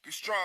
Be strong.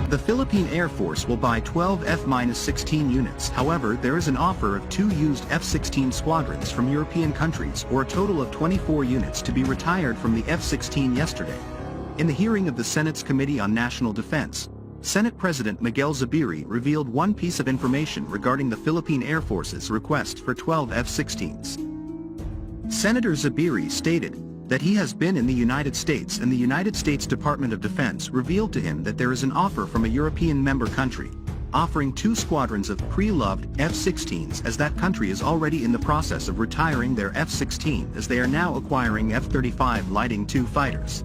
The Philippine Air Force will buy 12 F-16 units. However, there is an offer of 2 used F-16 squadrons from European countries, or a total of 24 units, to be retired from the F-16 yesterday. In the hearing of the Senate's Committee on National Defense, Senate President Miguel Zubiri revealed one piece of information regarding the Philippine Air Force's request for 12 F-16s. Senator Zubiri stated that he has been in the United States, and the United States Department of Defense revealed to him that there is an offer from a European member country, offering 2 squadrons of pre-loved F-16s, as that country is already in the process of retiring their F-16, as they are now acquiring F-35 Lightning II fighters.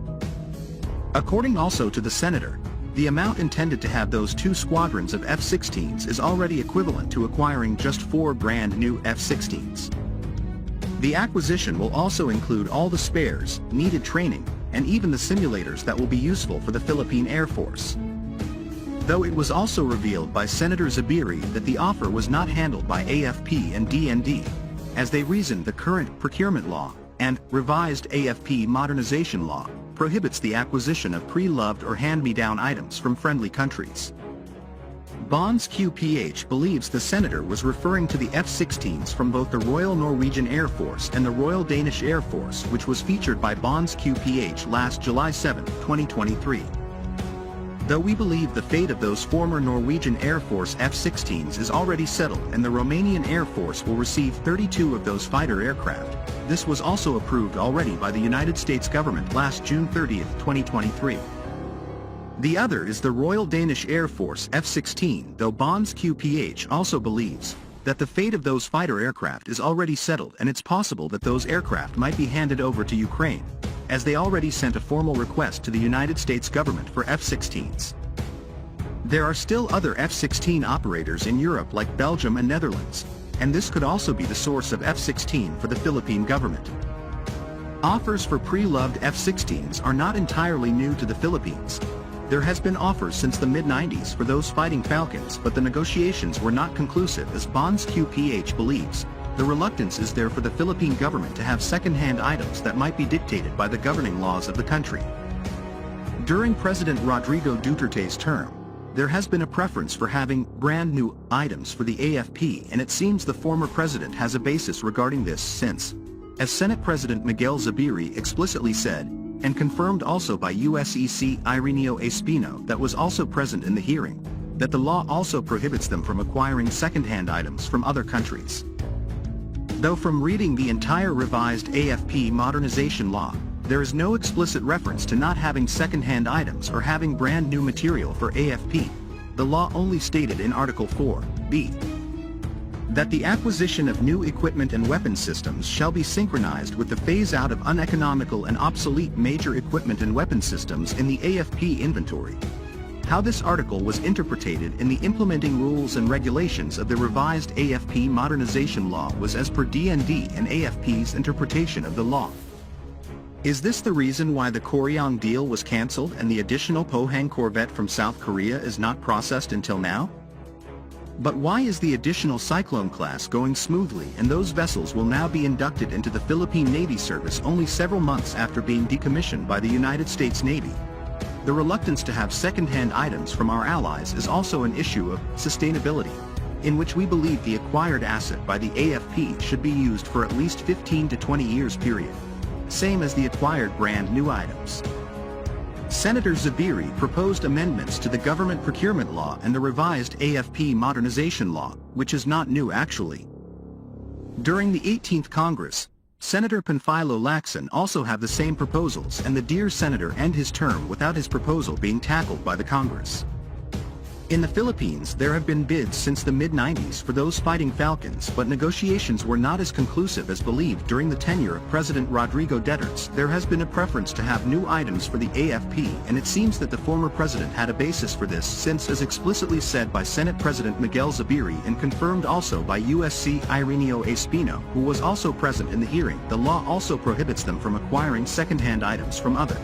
According also to the senator, the amount intended to have those 2 squadrons of F-16s is already equivalent to acquiring just 4 brand new F-16s. The acquisition will also include all the spares, needed training, and even the simulators that will be useful for the Philippine Air Force. Though it was also revealed by Senator Zubiri that the offer was not handled by AFP and DND, as they reasoned the current procurement law and revised AFP modernization law prohibits the acquisition of pre-loved or hand-me-down items from friendly countries. Bonds QPH believes the senator was referring to the F-16s from both the Royal Norwegian Air Force and the Royal Danish Air Force, which was featured by Bonds QPH last July 7, 2023. Though we believe the fate of those former Norwegian Air Force F-16s is already settled and the Romanian Air Force will receive 32 of those fighter aircraft, this was also approved already by the United States government last June 30, 2023. The other is the Royal Danish Air Force F-16, though Bonds QPH also believes that the fate of those fighter aircraft is already settled, and it's possible that those aircraft might be handed over to Ukraine, as they already sent a formal request to the United States government for F-16s. There are still other F-16 operators in Europe like Belgium and Netherlands, and this could also be the source of F-16 for the Philippine government. Offers for pre-loved F-16s are not entirely new to the Philippines. There has been offers since the mid-90s for those fighting Falcons, but the negotiations were not conclusive, as Bonds QPH believes. The reluctance is there for the Philippine government to have second-hand items that might be dictated by the governing laws of the country. During President Rodrigo Duterte's term, there has been a preference for having brand new items for the AFP, and it seems the former president has a basis regarding this, since, as Senate President Miguel Zubiri explicitly said, and confirmed also by USEC Ireneo Espino, that was also present in the hearing, that the law also prohibits them from acquiring second-hand items from other countries. Though from reading the entire revised AFP modernization law, there is no explicit reference to not having second-hand items or having brand new material for AFP, the law only stated in Article 4(b) that the acquisition of new equipment and weapon systems shall be synchronized with the phase-out of uneconomical and obsolete major equipment and weapon systems in the AFP inventory. How this article was interpreted in the implementing rules and regulations of the revised AFP modernization law was as per DND and AFP's interpretation of the law. Is this the reason why the Koreang deal was cancelled and the additional Pohang corvette from South Korea is not processed until now? But why is the additional Cyclone class going smoothly, and those vessels will now be inducted into the Philippine Navy service only several months after being decommissioned by the United States Navy? The reluctance to have second-hand items from our allies is also an issue of sustainability, in which we believe the acquired asset by the AFP should be used for at least 15 to 20 years period, same as the acquired brand new items. Senator Zubiri proposed amendments to the government procurement law and the revised AFP modernization law, which is not new actually. During the 18th Congress, Senator Panfilo Lacson also had the same proposals, and the dear senator ended his term without his proposal being tackled by the Congress. In the Philippines, there have been bids since the mid-90s for those fighting Falcons, but negotiations were not as conclusive as believed during the tenure of President Rodrigo Duterte. There has been a preference to have new items for the AFP, and it seems that the former president had a basis for this since, as explicitly said by Senate President Miguel Zubiri and confirmed also by USC Ireneo Espino, who was also present in the hearing, the law also prohibits them from acquiring second-hand items from other